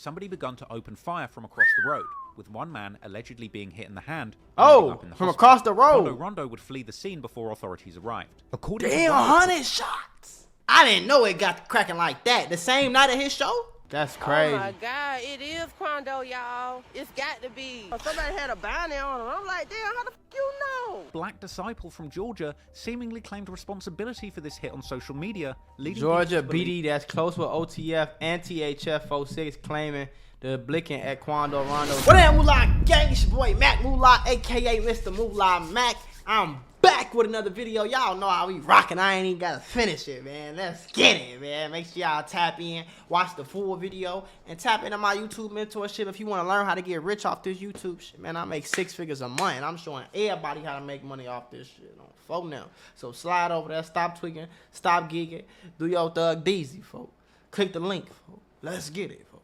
somebody begun to open fire from across the road, with one man allegedly being hit in the hand. Oh, from across the road. Quando would flee the scene before authorities arrived. Damn, 100 shots. I didn't know it got cracking like that. The same night of his show? That's crazy. Oh my God, it is Quando, y'all. It's got to be. Somebody had a bounty on him. I'm like, damn, how the f you know? Black Disciple from Georgia seemingly claimed responsibility for this hit on social media, leading Georgia people to believe BD that's close with OTF and THF 06 claiming the blicking at Quando Rondo. What up, Mula gang? It's your boy Mac Mula, aka Mr. Mula Mac. I'm back with another video. Y'all know how we rockin'. I ain't even gotta finish it, man. Let's get it, man. Make sure y'all tap in, watch the full video, and tap into my YouTube mentorship if you want to learn how to get rich off this YouTube shit. Man, I make 6 figures a month, and I'm showing everybody how to make money off this shit on phone now. So slide over there, stop tweaking, stop gigging, do your thug deezy, folks. Click the link, folks. Let's get it, folks.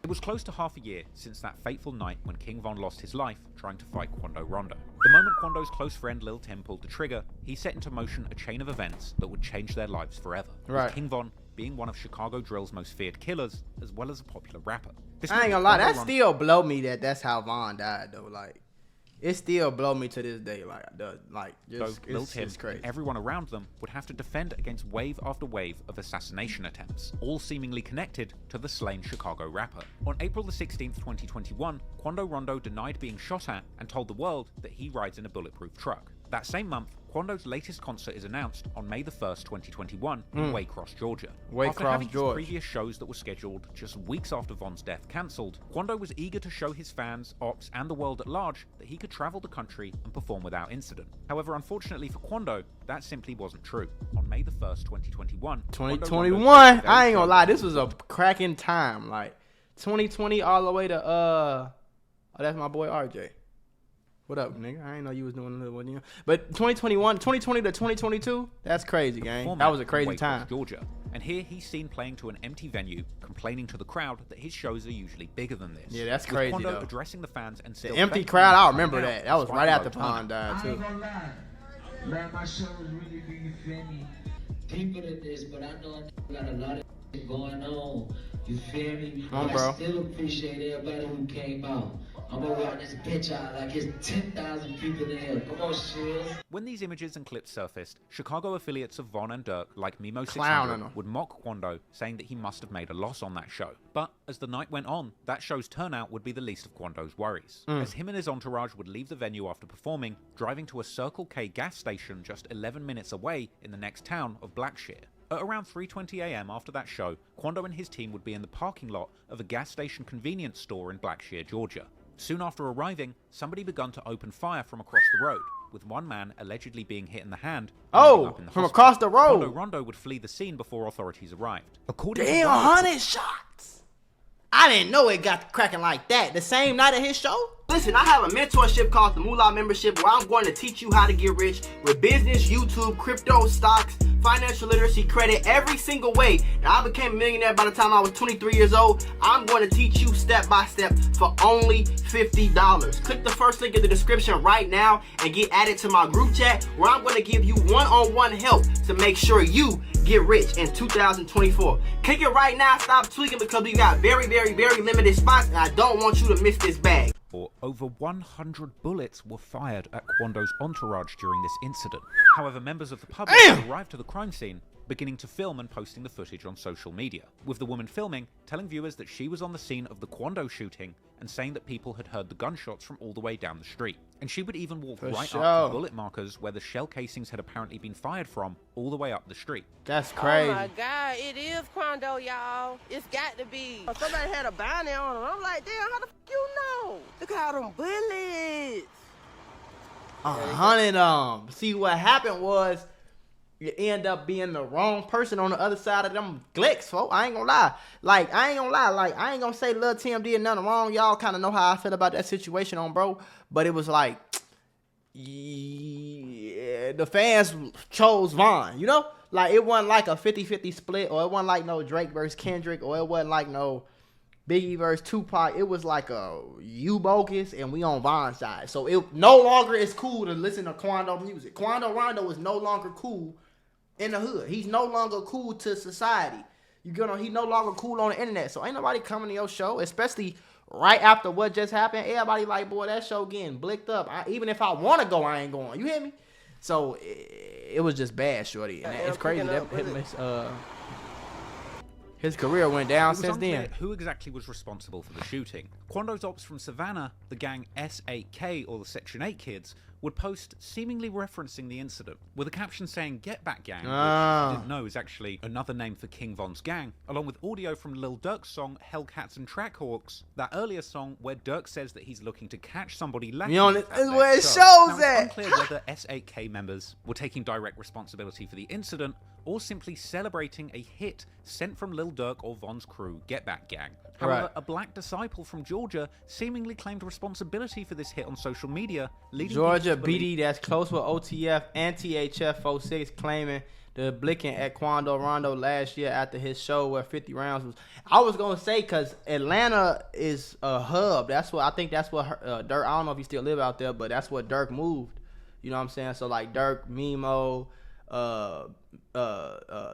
It was close to half a year since that fateful night when King Von lost his life trying to fight Quando Rondo. The moment Quando's close friend Lil Tim pulled the trigger, he set into motion a chain of events that would change their lives forever. Right. With King Von being one of Chicago drill's most feared killers, as well as a popular rapper. I ain't gonna lie, that still blow me that that's how Von died, though. Like, it still blow me to this day. Lil Tim crazy. and everyone around them would have to defend against wave after wave of assassination attempts, all seemingly connected to the slain Chicago rapper. On April the 16th, 2021, Quando Rondo denied being shot at and told the world that he rides in a bulletproof truck. That same month, Quando's latest concert is announced on May the 1st, 2021 in Waycross, Georgia. After having his previous shows that were scheduled just weeks after Von's death cancelled, Quando was eager to show his fans, ops, and the world at large that he could travel the country and perform without incident. However, unfortunately for Quando, that simply wasn't true. On May the 1st, 2021... 2021? I ain't gonna lie, this was a cracking time. Like, 2020 all the way to, oh, that's my boy RJ. What up, nigga? I ain't know you was doing another one, you know. But 2021, 2020 to 2022, that's crazy, gang. That was a crazy time. Georgia. And here he's seen playing to an empty venue, complaining to the crowd that his shows are usually bigger than this. Yeah, that's crazy, Quando though. addressing the fans and still the empty crowd, I remember that. That was right after Pond died, too. I ain't gonna lie. Man, my shows really be, you feel me, deeper than this, but I know I got a lot of shit going on. You feel me? Come on, bro. I still appreciate everybody who came out. I'm gonna walk this bitch out like it's 10,000 people in here. Come on, shit. When these images and clips surfaced, Chicago affiliates of Von and Dirk, like Mimo 600, would mock Quando, saying that he must have made a loss on that show. But as the night went on, that show's turnout would be the least of Quando's worries, as him and his entourage would leave the venue after performing, driving to a Circle K gas station just 11 minutes away in the next town of Blackshear. At around 3:20 a.m. after that show, Quando and his team would be in the parking lot of a gas station convenience store in Blackshear, Georgia. Soon after arriving, somebody begun to open fire from across the road, with one man allegedly being hit in the hand. Oh, from across the road. Quando Rondo would flee the scene before authorities arrived. Damn, 100 shots. I didn't know it got cracking like that. The same night of his show? Listen, I have a mentorship called the Mula membership where I'm going to teach you how to get rich with business, YouTube, crypto, stocks, financial literacy, credit, every single way. Now, I became a millionaire by the time I was 23 years old. I'm going to teach you step by step for only $50. Click the first link in the description right now and get added to my group chat where I'm going to give you one-on-one help to make sure you get rich in 2024. Click it right now. Stop tweaking because we got very, very, very limited spots and I don't want you to miss this bag. Over 100 bullets were fired at Quando's entourage during this incident. However, members of the public arrived to the crime scene, beginning to film and posting the footage on social media, with the woman filming telling viewers that she was on the scene of the Quando shooting and saying that people had heard the gunshots from all the way down the street. And she would even walk right up to bullet markers where the shell casings had apparently been fired from all the way up the street. That's crazy. Oh my God, it is Quando, y'all. It's got to be. Somebody had a bounty on him. I'm like, damn, how the f you know? Look at all them bullets. 100 See, what happened was you end up being the wrong person on the other side of them glicks, folks. I ain't gonna lie. I ain't gonna say Lil Tim did nothing wrong. Y'all kind of know how I feel about that situation bro. But it was like, yeah, the fans chose Von, you know? Like, it wasn't like a 50-50 split, or it wasn't like no Drake versus Kendrick, or it wasn't like no Biggie versus Tupac. It was like you bogus and we on Von's side. So it no longer is cool to listen to Quando music. Quando Rondo is no longer cool in the hood. He's no longer cool to society. You get on, he no longer cool on the internet. So ain't nobody coming to your show, especially right after what just happened. Everybody like, boy, that show getting blicked up. Even if I want to go, I ain't going. You hear me? So it was just bad, shorty. And it's crazy that his career went down since then. Who exactly was responsible for the shooting? Quando's ops from Savannah, the gang S8K, or the Section 8 kids, would post seemingly referencing the incident, with a caption saying "Get Back Gang," which I didn't know is actually another name for King Von's gang, along with audio from Lil Durk's song Hellcats and Trackhawks, that earlier song where Durk says that he's looking to catch somebody lacking. That's where it shows now, at. It's unclear whether S8K members were taking direct responsibility for the incident or simply celebrating a hit sent from Lil Durk or Von's crew, Get Back Gang. However, a black disciple from Georgia seemingly claimed responsibility for this hit on social media, leading Georgia BD that's close with OTF and THF 06 claiming the blicking at Quando Rondo last year after his show where 50 rounds was. I was gonna say because Atlanta is a hub. That's what I think. That's what Dirk. I don't know if he still live out there, but that's what Dirk moved. You know what I'm saying? So like Dirk, Mimo,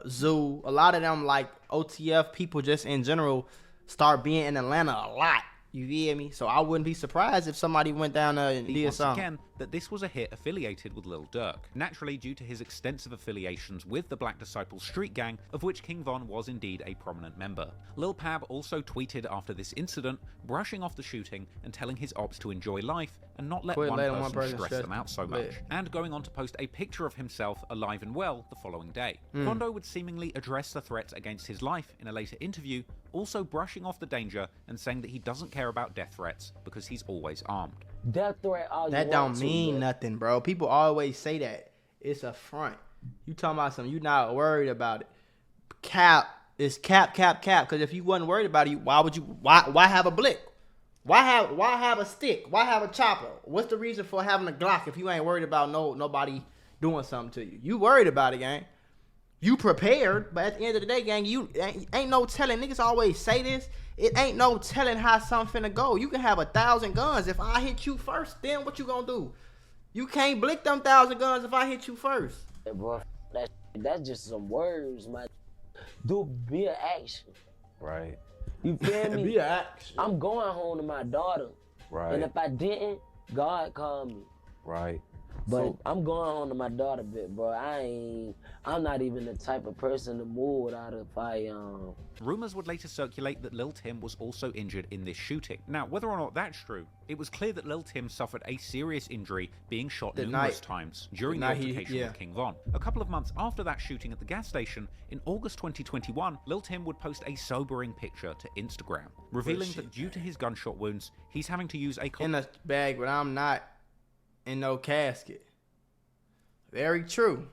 Zoo, a lot of them like OTF people just in general start being in Atlanta a lot. You feel me? So I wouldn't be surprised if somebody went down there and did something. Again, that this was a hit affiliated with Lil Durk, naturally due to his extensive affiliations with the Black Disciple street gang, of which King Von was indeed a prominent member. Lil Pab also tweeted after this incident, brushing off the shooting and telling his ops to enjoy life and not let one person stress them out so much, and going on to post a picture of himself alive and well the following day. Quando would seemingly address the threats against his life in a later interview, also brushing off the danger and saying that he doesn't care about death threats because he's always armed. Death threat all that don't mean nothing, bro. People always say that. It's a front. You talking about something, you not worried about it. Cap is cap. Because if you wasn't worried about it, why would you? Why have a blick? Why have a stick? Why have a chopper? What's the reason for having a Glock if you ain't worried about nobody doing something to you? You worried about it, gang. You prepared, but at the end of the day, gang, you ain't no telling. Niggas always say this. It ain't no telling how something finna go. You can have 1,000 guns. If I hit you first, then what you gonna do? You can't blick them 1,000 guns if I hit you first. Yeah, bro, that's just some words, man. Be an action. Right. You feel me? Be an action. I'm going home to my daughter. Right. And if I didn't, God called me. Right. But I'm going home to my daughter, bro. I'm not even the type of person to move without a firearm. Rumors would later circulate that Lil Tim was also injured in this shooting. Now, whether or not that's true, it was clear that Lil Tim suffered a serious injury being shot numerous times during the altercation with King Von. A couple of months after that shooting at the gas station, in August 2021, Lil Tim would post a sobering picture to Instagram, revealing that due to his gunshot wounds, he's having to use a... in a bag, but I'm not in no casket. Very true.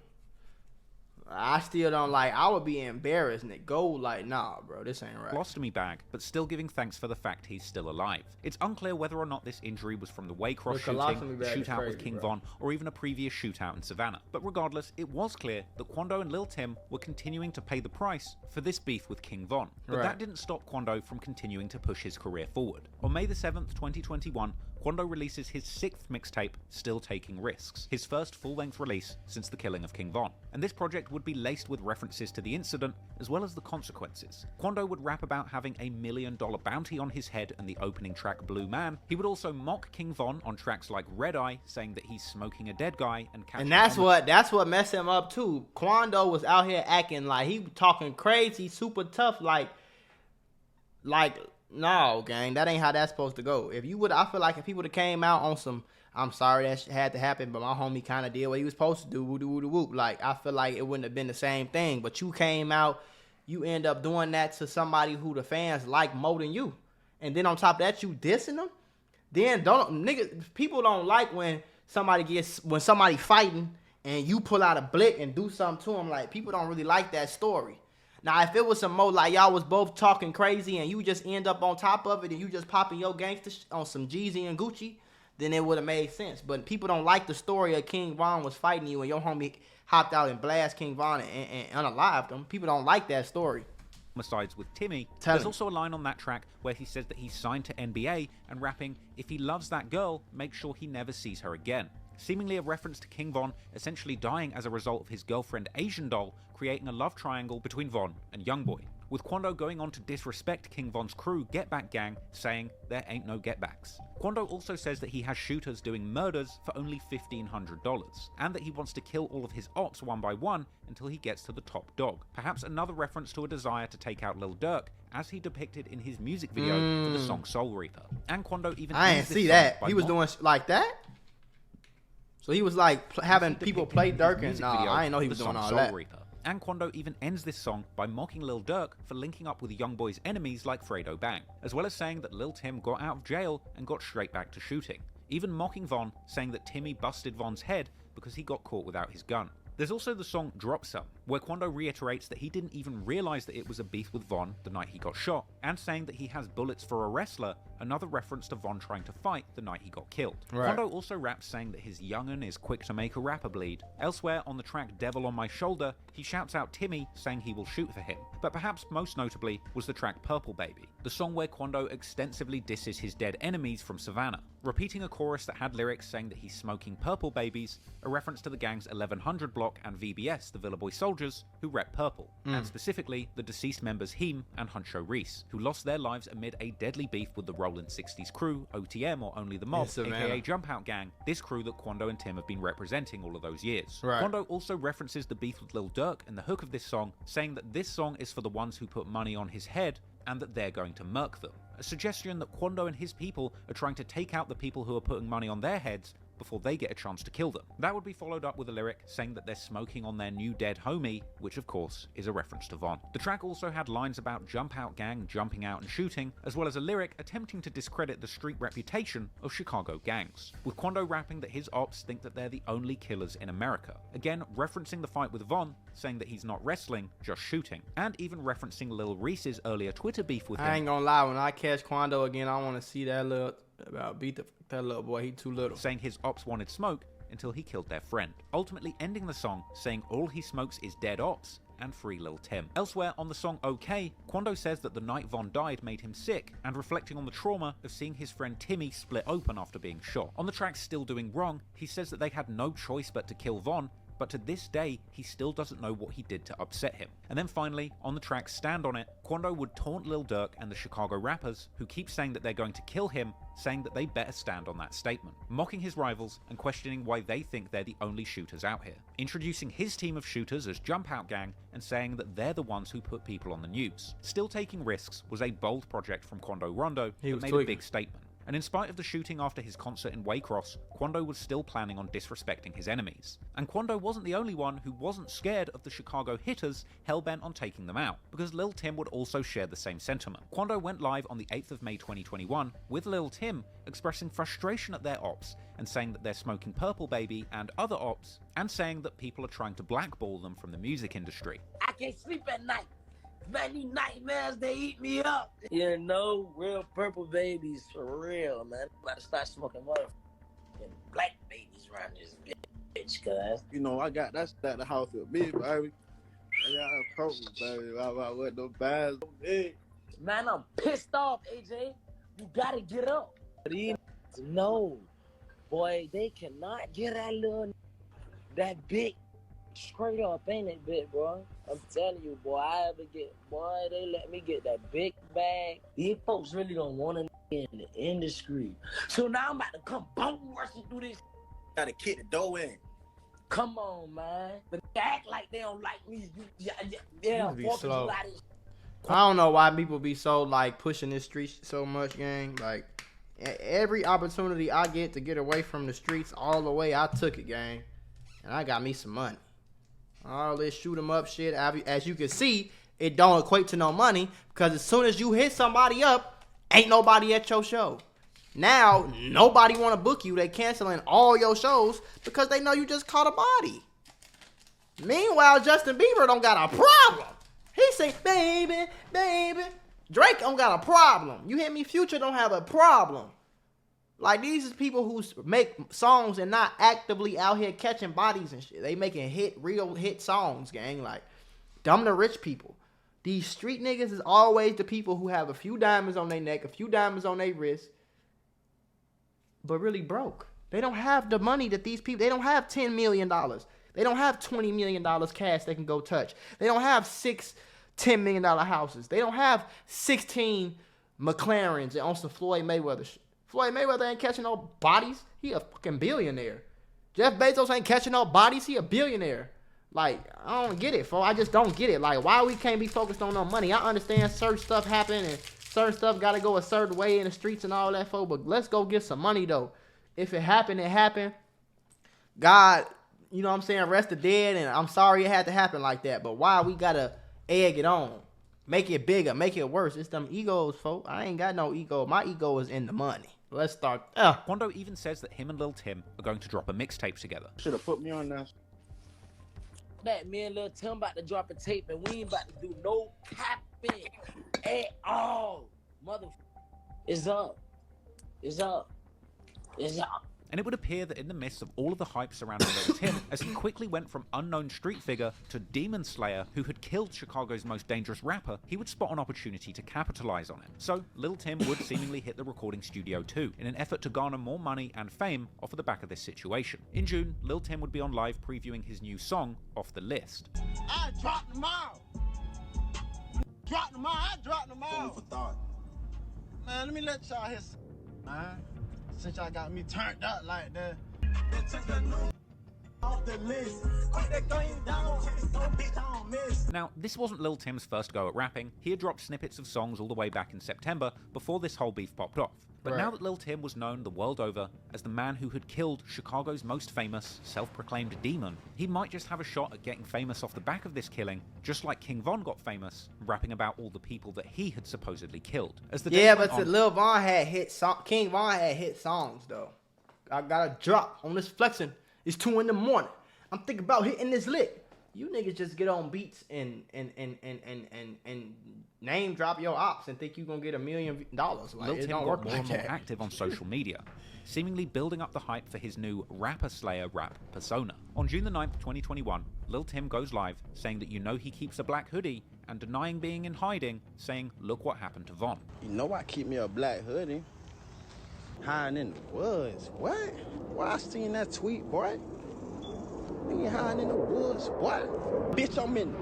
I still don't like. I would be embarrassed and it go like, nah, bro, this ain't right. Colostomy bag, but still giving thanks for the fact he's still alive. It's unclear whether or not this injury was from the Waycross shooting, the shootout with King Von, or even a previous shootout in Savannah. But regardless, it was clear that Quando and Lil Tim were continuing to pay the price for this beef with King Von. But that didn't stop Quando from continuing to push his career forward. On May the 7th, 2021, Quando releases his 6th mixtape, Still Taking Risks, his first full-length release since the killing of King Von. And this project would be laced with references to the incident, as well as the consequences. Quando would rap about having a $1 million bounty on his head in the opening track Blue Man. He would also mock King Von on tracks like Red Eye, saying that he's smoking a dead guy and catching... And that's what messed him up too. Quando was out here acting like he talking crazy, super tough, like no, gang, that ain't how that's supposed to go. If you would, I feel like if he would have came out on some, I'm sorry that had to happen, but my homie kind of did what he was supposed to do, whoop. Like, I feel like it wouldn't have been the same thing. But you came out, you end up doing that to somebody who the fans like more than you. And then on top of that, you dissing them. Then people don't like when somebody fighting and you pull out a blick and do something to them. Like, people don't really like that story. Now, if it was some more like y'all was both talking crazy and you just end up on top of it and you just popping your gangster on some Jeezy and Gucci, then it would have made sense. But people don't like the story of King Von was fighting you and your homie hopped out and blast King Von and unalived him. People don't like that story. Homicides with Timmy. There's also a line on that track where he says that he's signed to NBA and rapping, if he loves that girl, make sure he never sees her again. Seemingly a reference to King Von essentially dying as a result of his girlfriend Asian Doll, creating a love triangle between Von and Youngboy. with Quando going on to disrespect King Von's crew Get Back Gang, saying there ain't no get backs. Quando also says that he has shooters doing murders for only $1,500, and that he wants to kill all of his ops one by one until he gets to the top dog. Perhaps another reference to a desire to take out Lil Durk, as he depicted in his music video for the song Soul Reaper. And Quando even I didn't see that. He was doing like that? So he was like having people play Durk and I didn't know he was doing all that. Reaper. And Quando even ends this song by mocking Lil Durk for linking up with Youngboy's enemies like Fredo Bang, as well as saying that Lil Tim got out of jail and got straight back to shooting. Even mocking Von, saying that Timmy busted Von's head because he got caught without his gun. There's also the song Drop Some, where Quando reiterates that he didn't even realize that it was a beef with Von the night he got shot, and saying that he has bullets for a wrestler, another reference to Von trying to fight the night he got killed. Right. Quando also raps saying that his young'un is quick to make a rapper bleed. Elsewhere on the track Devil on My Shoulder, he shouts out Timmy, saying he will shoot for him. But perhaps most notably was the track Purple Baby, the song where Quando extensively disses his dead enemies from Savannah, repeating a chorus that had lyrics saying that he's smoking purple babies, a reference to the gang's 1100 block and VBS, the Villa Boy Soldiers, who rep purple, and specifically the deceased members Heem and Huncho Reese, who lost their lives amid a deadly beef with the Rollin' 60s crew, OTM or Only the Mob, aka Jump Out Gang, this crew that Quando and Tim have been representing all of those years. Right. Quando also references the beef with Lil Durk in the hook of this song, saying that this song is for the ones who put money on his head and that they're going to murk them. A suggestion that Quando and his people are trying to take out the people who are putting money on their heads before they get a chance to kill them. That would be followed up with a lyric saying that they're smoking on their new dead homie, which of course is a reference to Von. The track also had lines about Jump Out Gang jumping out and shooting, as well as a lyric attempting to discredit the street reputation of Chicago gangs, with Quando rapping that his ops think that they're the only killers in America, again referencing the fight with Von, saying that he's not wrestling, just shooting, and even referencing Lil Reese's earlier Twitter beef with him. I ain't gonna lie, when I catch Quando again, I want to see that little beat that little boy, he too little. Saying his ops wanted smoke until he killed their friend, ultimately ending the song saying all he smokes is dead ops and free Lil Tim. Elsewhere on the song OK, Quando says that the night Von died made him sick, and reflecting on the trauma of seeing his friend Timmy split open after being shot. On the track Still Doing Wrong, he says that they had no choice but to kill Von, but to this day, he still doesn't know what he did to upset him. And then finally, on the track Stand On It, Quando would taunt Lil Durk and the Chicago rappers, who keep saying that they're going to kill him, saying that they better stand on that statement, mocking his rivals and questioning why they think they're the only shooters out here, introducing his team of shooters as Jump Out Gang and saying that they're the ones who put people on the news. Still Taking Risks was a bold project from Quando Rondo that made a big statement. And in spite of the shooting after his concert in Waycross, Quando was still planning on disrespecting his enemies. And Quando wasn't the only one who wasn't scared of the Chicago hitters hellbent on taking them out, because Lil Tim would also share the same sentiment. Quando went live on the 8th of May 2021 with Lil Tim expressing frustration at their ops and saying that they're smoking Purple Baby and other ops, and saying that people are trying to blackball them from the music industry. I can't sleep at night. Many nightmares, they eat me up. You know, real purple babies for real, man. About to start smoking motherfucking black babies around this bitch, cuz. You know, I got that's at the house with me, baby. I got a purple, baby. I went no bags on me. Man, I'm pissed off, AJ. You gotta get up. No, boy, they cannot get that big straight up, ain't it, bit, bro? I'm telling you, boy, they let me get that big bag. These folks really don't want to in the industry. So now I'm about to come boom rushing through this. Gotta kick the door in. Come on, man. But they act like they don't like me. Yeah, slow. I don't know why people be so like pushing this street so much, gang. Like every opportunity I get to get away from the streets all the way, I took it, gang. And I got me some money. All this shoot 'em up shit, as you can see, it don't equate to no money, because as soon as you hit somebody up, ain't nobody at your show. Now, nobody want to book you. They canceling all your shows because they know you just caught a body. Meanwhile, Justin Bieber don't got a problem. He say, baby, baby. Drake don't got a problem. You hear me? Future don't have a problem. Like, these is people who make songs and not actively out here catching bodies and shit. They making real hit songs, gang. Like, dumb to rich people. These street niggas is always the people who have a few diamonds on their neck, a few diamonds on their wrist, but really broke. They don't have the money that these people, they don't have $10 million. They don't have $20 million cash they can go touch. They don't have $6 $10 million houses. They don't have 16 McLarens and on some Floyd Mayweather shit. Floyd Mayweather ain't catching no bodies. He a fucking billionaire. Jeff Bezos ain't catching no bodies. He a billionaire. Like, I don't get it, folks. I just don't get it. Like, why we can't be focused on no money? I understand certain stuff happen and certain stuff got to go a certain way in the streets and all that, folks. But let's go get some money, though. If it happened, it happened. God, you know what I'm saying, rest the dead. And I'm sorry it had to happen like that. But why we got to egg it on? Make it bigger. Make it worse. It's them egos, folks. I ain't got no ego. My ego is in the money. Let's start. Quando even says that him and Lil Tim are going to drop a mixtape together. Should have put me on that. That me and Lil Tim about to drop a tape and we ain't about to do no capping at all. Mother, it's up. It's up. It's up. And it would appear that in the midst of all of the hype surrounding Lil Tim, as he quickly went from unknown street figure to demon slayer who had killed Chicago's most dangerous rapper, he would spot an opportunity to capitalize on it. So Lil Tim would seemingly hit the recording studio too, in an effort to garner more money and fame off of the back of this situation. In June, Lil Tim would be on live previewing his new song, Off the List. I dropped them all. Dropped them all. I dropped them all. Food for thought. Man, let me let y'all hear some, man. Since y'all got me turned up like that. Off the list. Put that thing down. Bitch, I don't miss. Now, this wasn't Lil Tim's first go at rapping. He had dropped snippets of songs all the way back in September before this whole beef popped off. But now that Lil Tim was known the world over as the man who had killed Chicago's most famous, self-proclaimed demon, he might just have a shot at getting famous off the back of this killing, just like King Von got famous, rapping about all the people that he had supposedly killed. As the Lil Von had King Von had hit songs though. I got a drop on this flexing. It's 2 in the morning. I'm thinking about hitting this lick. You niggas just get on beats and name drop your ops and think you gonna get $1 million. Like, Lil Tim got more and more active on social media, seemingly building up the hype for his new Rapper Slayer rap persona. On June the 9th, 2021, Lil Tim goes live saying that he keeps a black hoodie and denying being in hiding, saying, look what happened to Von. You know I keep me a black hoodie. Hiding in the woods. What? Why I seen that tweet, boy? Nigga hiding in the woods. What? Bitch, I'm in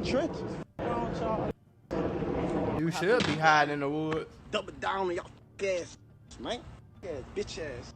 trenches. You should be hiding in the woods. Double down on y'all ass, man. Yeah, bitch ass.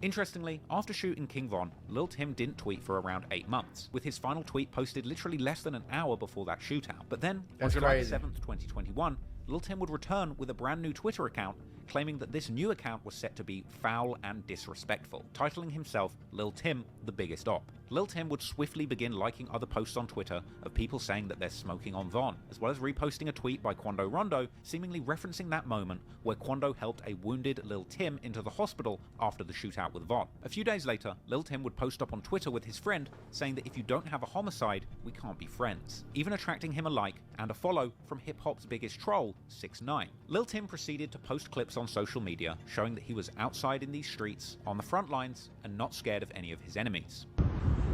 Interestingly, after shooting King Von, Lil Tim didn't tweet for around 8 months, with his final tweet posted literally less than an hour before that shootout. But then, on July 7th, 2021, Lil Tim would return with a brand new Twitter account, claiming that this new account was set to be foul and disrespectful, titling himself Lil Tim the Biggest Op. Lil Tim would swiftly begin liking other posts on Twitter of people saying that they're smoking on Von, as well as reposting a tweet by Quando Rondo, seemingly referencing that moment where Quando helped a wounded Lil Tim into the hospital after the shootout with Von. A few days later, Lil Tim would post up on Twitter with his friend, saying that if you don't have a homicide, we can't be friends, even attracting him a like and a follow from hip-hop's biggest troll, 6ix9ine. Lil Tim proceeded to post clips on social media showing that he was outside in these streets, on the front lines, and not scared of any of his enemies.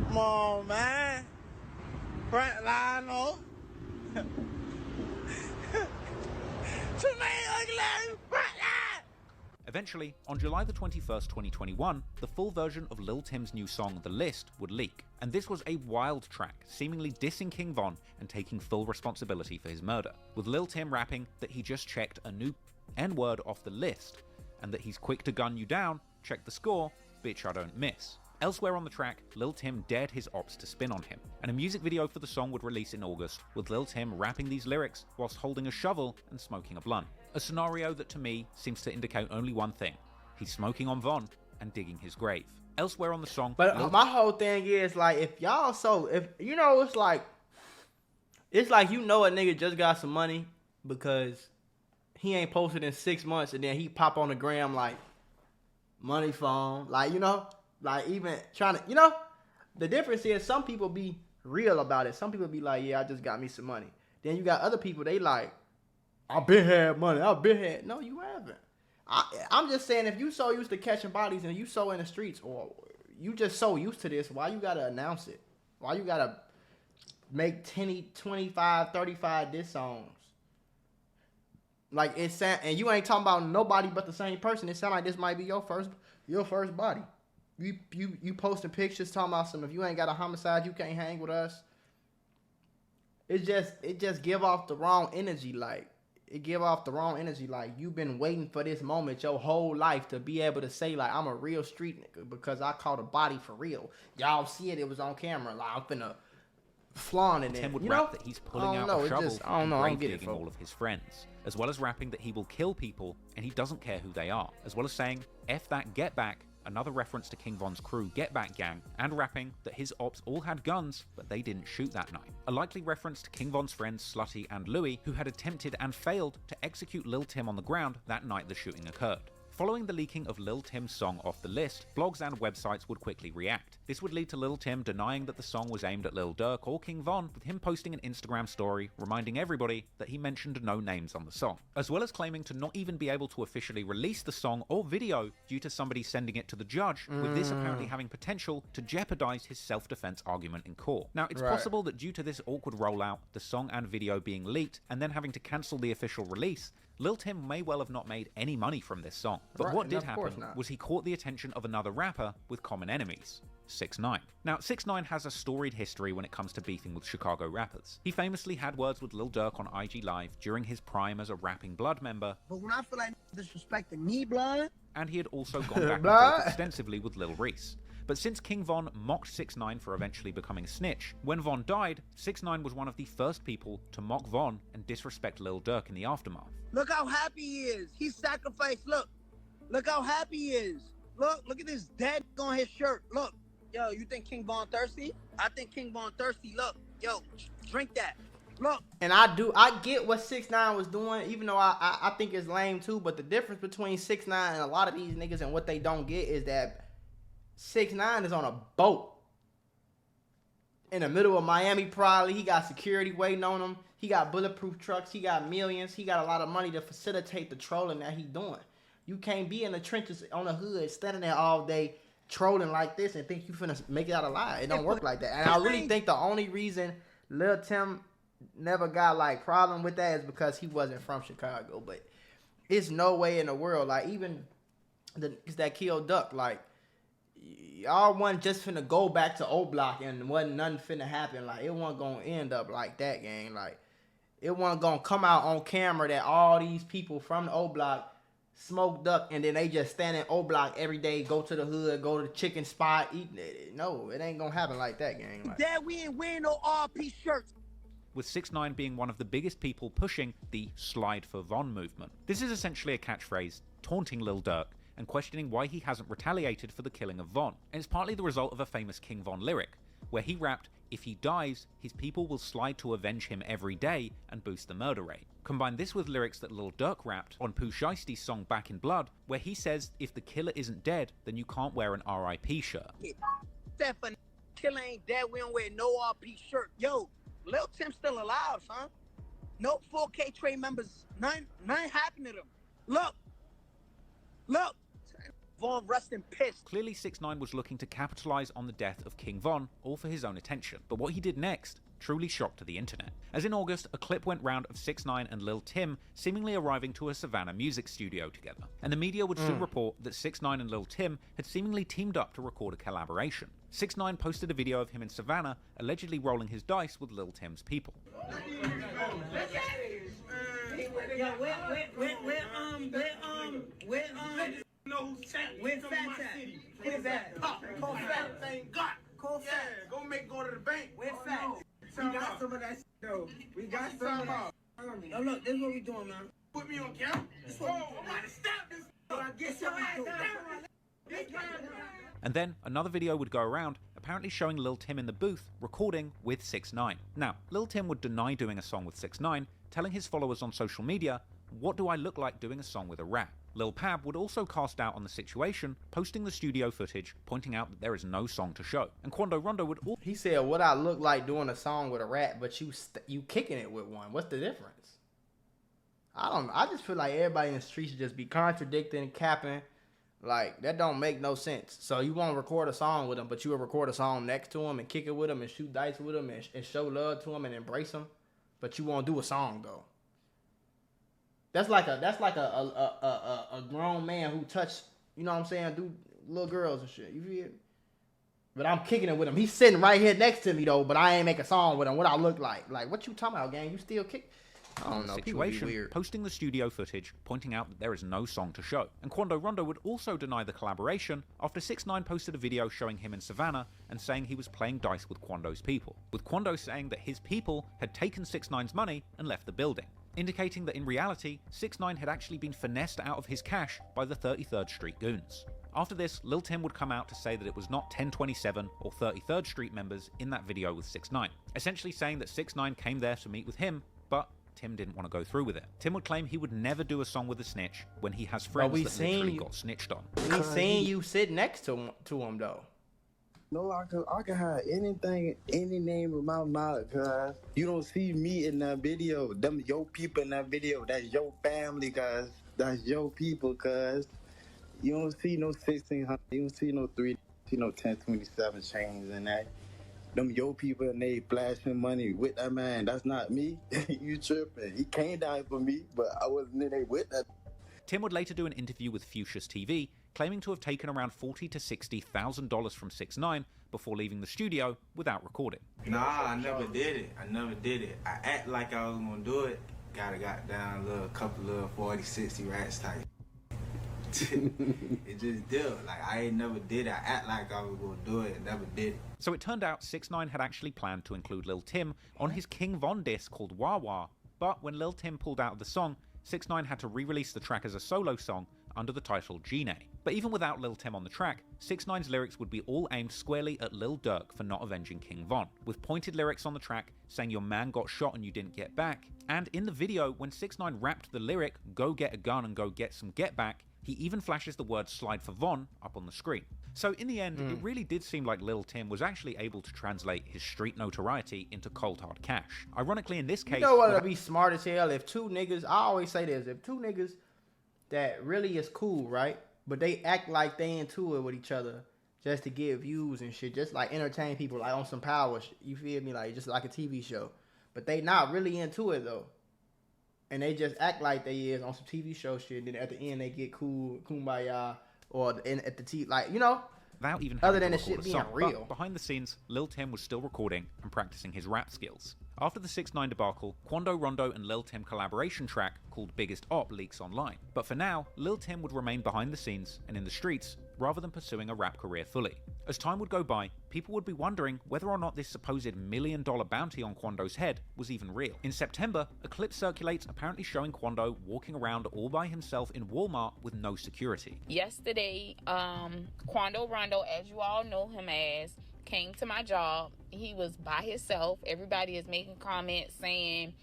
Come on, man. Front line, oh. Eventually, on July the 21st, 2021, the full version of Lil Tim's new song, The List, would leak. And this was a wild track, seemingly dissing King Von and taking full responsibility for his murder, with Lil Tim rapping that he just checked a new N-word off the list, and that he's quick to gun you down, check the score, bitch I don't miss. Elsewhere on the track, Lil Tim dared his ops to spin on him, and a music video for the song would release in August, with Lil Tim rapping these lyrics whilst holding a shovel and smoking a blunt. A scenario that to me seems to indicate only one thing: he's smoking on Von and digging his grave. Elsewhere on the song, but my whole thing is like, if you know, it's like you know a nigga just got some money because he ain't posted in 6 months, and then he pop on the gram like money phone, like, you know. Like, even trying to, you know, the difference is some people be real about it. Some people be like, yeah, I just got me some money. Then you got other people, they like, I've been had money. No, you haven't. I'm just saying, if you so used to catching bodies and you so in the streets, or you just so used to this, why you got to announce it? Why you got to make 10, 25, 35 diss songs? Like, and you ain't talking about nobody but the same person. It sound like this might be your first body. You posting pictures talking about if you ain't got a homicide, you can't hang with us. it just give off the wrong energy. Like it give off the wrong energy. Like you've been waiting for this moment your whole life to be able to say like I'm a real street nigga because I caught a body for real. Y'all see it was on camera. Like I'm finna flaunt it. Tim would you rap know? that he's pulling out a shovel I don't and know. I don't grave get it, digging folks. all of his friends, as well as rapping that he will kill people and he doesn't care who they are, as well as saying F that get back, another reference to King Von's crew Get Back Gang, and rapping that his ops all had guns but they didn't shoot that night. A likely reference to King Von's friends Slutty and Louie, who had attempted and failed to execute Lil Tim on the ground that night the shooting occurred. Following the leaking of Lil Tim's song off the list, blogs and websites would quickly react. This would lead to Lil Tim denying that the song was aimed at Lil Durk or King Von, with him posting an Instagram story reminding everybody that he mentioned no names on the song, as well as claiming to not even be able to officially release the song or video due to somebody sending it to the judge, with this apparently having potential to jeopardize his self-defense argument in court. Now, it's possible that due to this awkward rollout, the song and video being leaked, and then having to cancel the official release, Lil Tim may well have not made any money from this song. But what did happen was he caught the attention of another rapper with common enemies, 6ix9ine. Now, 6ix9ine has a storied history when it comes to beefing with Chicago rappers. He famously had words with Lil Durk on IG Live during his prime as a rapping Blood member. But when I feel like disrespecting me, Blood. And he had also gone back and forth extensively with Lil Reese. But since King Von mocked 6ix9ine for eventually becoming a snitch, when Von died, 6ix9ine was one of the first people to mock Von and disrespect Lil Durk in the aftermath. Look how happy he is. He sacrificed. Look how happy he is. Look at this dead on his shirt. Look. Yo, you think King Von thirsty? I think King Von thirsty. Look. Yo, drink that. Look. And I get what 6ix9ine was doing, even though I think it's lame too, but the difference between 6ix9ine and a lot of these niggas and what they don't get is that 6ix9ine is on a boat in the middle of Miami probably. He got security waiting on him. He got bulletproof trucks. He got millions. He got a lot of money to facilitate the trolling that he doing. You can't be in the trenches on the hood standing there all day trolling like this and think you finna make it out alive. It don't work like that. And I really think the only reason Lil Tim never got like problem with that is because he wasn't from Chicago. But it's no way in the world. Like even it's that Kill Duck. Like y'all wasn't just finna go back to O Block and wasn't nothing finna happen. Like it wasn't gonna end up like that, gang. Like it wasn't gonna come out on camera that all these people from the O Block smoke duck and then they just stand in O Block every day, go to the hood, go to the chicken spot, eat it. No, it ain't gonna happen like that, gang. Like, Dad, we ain't wearing no RP shirts. With 6ix9ine being one of the biggest people pushing the Slide for Von movement. This is essentially a catchphrase taunting Lil Durk and questioning why he hasn't retaliated for the killing of Von. And it's partly the result of a famous King Von lyric, where he rapped, "If he dies, his people will slide to avenge him every day and boost the murder rate." Combine this with lyrics that Lil Durk rapped on Pooh Shiesty's song Back in Blood, where he says, if the killer isn't dead, then you can't wear an RIP shirt. Except for killer ain't dead, we don't wear no RP shirt. Yo, Lil Tim's still alive, son. No 4K trade members, none happened to them. Look. Von resting pissed. Clearly 6ix9ine was looking to capitalize on the death of King Von, all for his own attention. But what he did next truly shocked the internet. As in August, a clip went round of 6ix9ine and Lil Tim seemingly arriving to a Savannah music studio together. And the media would soon report that 6ix9ine and Lil Tim had seemingly teamed up to record a collaboration. 6ix9ine posted a video of him in Savannah, allegedly rolling his dice with Lil Tim's people. Where's Fat at? Where's that? Call Fat. Call Fat. Yeah, go to the bank. Where's Fat? We got some of that shit, though. We got some of that. Yo, look, this is what we doing, man. Put me on camera. I'm about to stop this. I guess what we doing. And then another video would go around, apparently showing Lil Tim in the booth recording with 6ix9ine. Now, Lil Tim would deny doing a song with 6ix9ine, telling his followers on social media, "What do I look like doing a song with a rap?" Lil Pab would also cast doubt on the situation, posting the studio footage, pointing out that there is no song to show. And Quando Rondo would also... He said, what I look like doing a song with a rap, but you kicking it with one. What's the difference? I just feel like everybody in the streets should just be contradicting, capping. Like, that don't make no sense. So you want to record a song with him, but you will record a song next to him and kick it with him and shoot dice with him and show love to him and embrace him. But you won't do a song, though. That's like a grown man who touched, you know what I'm saying, do little girls and shit. You feel? But I'm kicking it with him. He's sitting right here next to me though, but I ain't make a song with him. What I look like? Like, what you talking about, gang? You still kick? I don't know. Situation, weird. posting the studio footage, pointing out that there is no song to show. And Quando Rondo would also deny the collaboration after 6ix9ine posted a video showing him in Savannah and saying he was playing dice with Quando's people, with Quando saying that his people had taken 6ix9ine's money and left the building, indicating that in reality, 6ix9ine had actually been finessed out of his cash by the 33rd Street goons. After this, Lil Tim would come out to say that it was not 1027 or 33rd Street members in that video with 6ix9ine, essentially saying that 6ix9ine came there to meet with him, but Tim didn't want to go through with it. Tim would claim he would never do a song with a snitch when he has friends that literally got snitched on. We seen you sit next to him though. No, I can have anything, any name in my mouth, cuz. You don't see me in that video. Them your people in that video. That's your family, cuz. That's your people, cuz. You don't see no 1600. You don't see no 3. See no 1027 chains in that. Them your people and they flashing money with that man. That's not me. You tripping. He can't die for me, but I wasn't in there with that. Tim would later do an interview with Fuchsia's TV, claiming to have taken around $40,000 to $60,000 from 6ix9ine before leaving the studio without recording. Nah, I never did it. I act like I was gonna do it. Got down a couple of 40, 60 rats type. It just did. Like, I ain't never did it. I act like I was gonna do it. Never did it. So it turned out 6ix9ine had actually planned to include Lil Tim on his King Von disc called Wah Wah, but when Lil Tim pulled out of the song, 6ix9ine had to re-release the track as a solo song under the title Gene. But even without Lil Tim on the track, 6ix9ine's lyrics would be all aimed squarely at Lil Durk for not avenging King Von, with pointed lyrics on the track saying your man got shot and you didn't get back, and in the video when 6ix9ine rapped the lyric go get a gun and go get some get back, he even flashes the word slide for Von up on the screen. So in the end, it really did seem like Lil Tim was actually able to translate his street notoriety into cold hard cash. Ironically in this case... You know what would be smart as hell? If two niggas, I always say this, if two niggas that really is cool, right? But they act like they into it with each other just to get views and shit, just like entertain people like on some power shit, you feel me? Like just like a TV show. But they not really into it though. And they just act like they is on some TV show shit. And then at the end they get cool, kumbaya, or at the T, like, you know, without even other than the shit being song. real. But behind the scenes, Lil Tim was still recording and practicing his rap skills. After the 6ix9ine debacle, Quando Rondo and Lil Tim collaboration track called Biggest Op leaks online. But for now, Lil Tim would remain behind the scenes and in the streets rather than pursuing a rap career fully. As time would go by, people would be wondering whether or not this supposed $1 million bounty on Quando's head was even real. In September, a clip circulates apparently showing Quando walking around all by himself in Walmart with no security. Yesterday, Quando Rondo, as you all know him as, came to my job. He was by himself. Everybody is making comments saying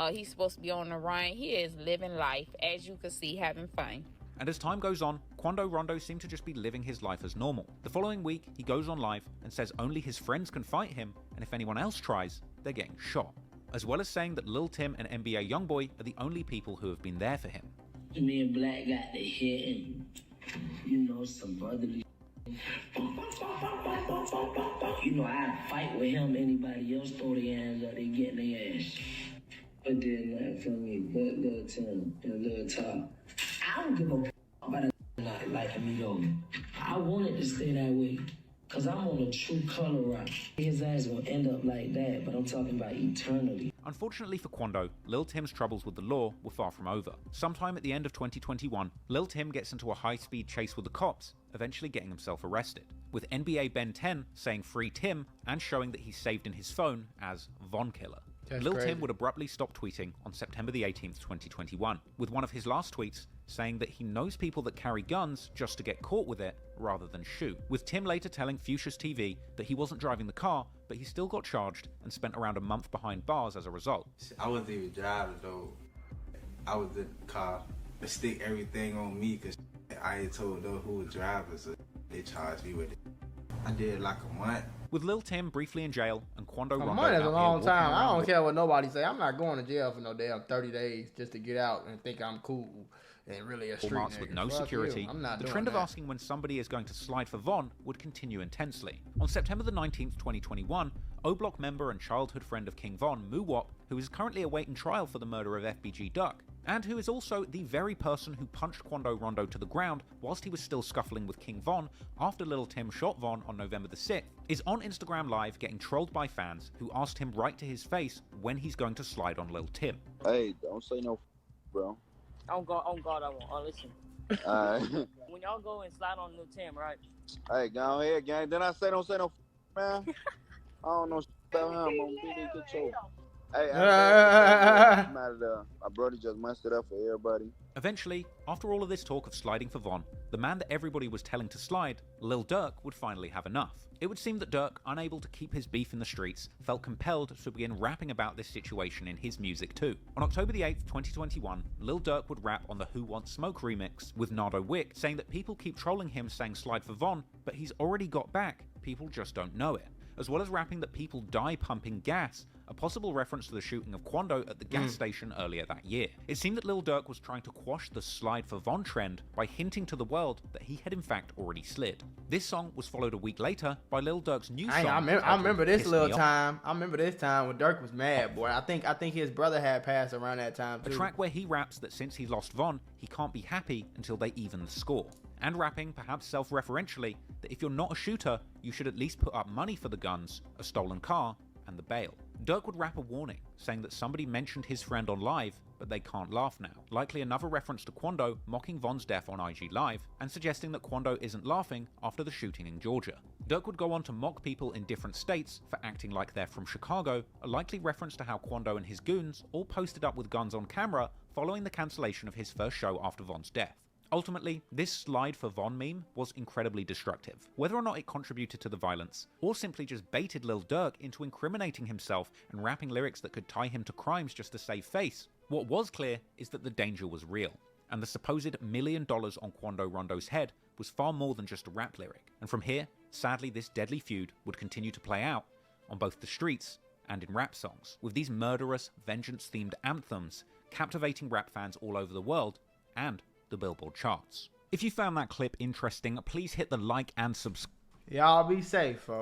he's supposed to be on the run. He is living life, as you can see, having fun. And as time goes on, Quando Rondo seemed to just be living his life as normal. The following week, he goes on live and says only his friends can fight him, and if anyone else tries, they're getting shot. As well as saying that Lil Tim and NBA Youngboy are the only people who have been there for him. Me and Black got the hit and, you know, some brotherly. You know, I fight with him, anybody else throw their hands up, they get their ass. But then nothing for me, but Lil Tim and Lil Top. I don't give a about a not liking me though. I wanted to stay that way, cause I'm on a true color rock. His ass gonna end up like that, but I'm talking about eternally. Unfortunately for Quando, Lil Tim's troubles with the law were far from over. Sometime at the end of 2021, Lil Tim gets into a high-speed chase with the cops, eventually getting himself arrested, with NBA Ben 10 saying free Tim and showing that he's saved in his phone as Von Killer. Lil Tim would abruptly stop tweeting on September the 18th, 2021, with one of his last tweets saying that he knows people that carry guns just to get caught with it rather than shoot, with Tim later telling Fuchsia's TV that he wasn't driving the car, but he still got charged and spent around a month behind bars as a result. I wasn't even driving though. I was in the car. They stick everything on me because I ain't told them who was driving, so they charged me with it. I did like a month. With Lil Tim briefly in jail and Quando Rondo A month is a long time. I don't with... care what nobody say. I'm not going to jail for no damn 30 days just to get out and think I'm cool and really a street nigga. With no security, the trend of asking when somebody is going to slide for Von would continue intensely. On September the 19th, 2021, O-Block member and childhood friend of King Von, Muwop, who is currently awaiting trial for the murder of FBG Duck, and who is also the very person who punched Quando Rondo to the ground whilst he was still scuffling with King Von after Lil Tim shot Von on November the 6th, is on Instagram Live getting trolled by fans who asked him right to his face when he's going to slide on Lil Tim. Hey, don't say no, bro. On God, I won't. Oh, listen. Alright. When y'all go and slide on Lil Tim, right? Hey, go ahead, gang. Then I say don't say no, man. I don't know about him. I'm gonna be there, get your... Hey, my brother just messed it up for everybody. Eventually, after all of this talk of sliding for Von, the man that everybody was telling to slide, Lil Durk, would finally have enough. It would seem that Durk, unable to keep his beef in the streets, felt compelled to begin rapping about this situation in his music too. On October the 8th, 2021, Lil Durk would rap on the Who Wants Smoke remix with Nardo Wick, saying that people keep trolling him saying slide for Von, but he's already got back, people just don't know it. As well as rapping that people die pumping gas, a possible reference to the shooting of Quando at the gas station earlier that year. It seemed that Lil Durk was trying to quash the slide for Von trend by hinting to the world that he had in fact already slid. This song was followed a week later by Lil Durk's new song. I remember this little time. I remember this time when Durk was mad, boy. I think his brother had passed around that time too. A track where he raps that since he lost Von, he can't be happy until they even the score. And rapping, perhaps self-referentially, that if you're not a shooter, you should at least put up money for the guns, a stolen car, and the bail. Durk would rap a warning, saying that somebody mentioned his friend on Live, but they can't laugh now. Likely another reference to Quando mocking Von's death on IG Live, and suggesting that Quando isn't laughing after the shooting in Georgia. Durk would go on to mock people in different states for acting like they're from Chicago, a likely reference to how Quando and his goons all posted up with guns on camera following the cancellation of his first show after Von's death. Ultimately, this slide for Von meme was incredibly destructive. Whether or not it contributed to the violence, or simply just baited Lil Durk into incriminating himself and rapping lyrics that could tie him to crimes just to save face, what was clear is that the danger was real, and the supposed $1 million on Quando Rondo's head was far more than just a rap lyric. And from here, sadly this deadly feud would continue to play out on both the streets and in rap songs, with these murderous, vengeance-themed anthems captivating rap fans all over the world and the Billboard charts. If you found that clip interesting, please hit the like and subscribe. Y'all be safe, folks.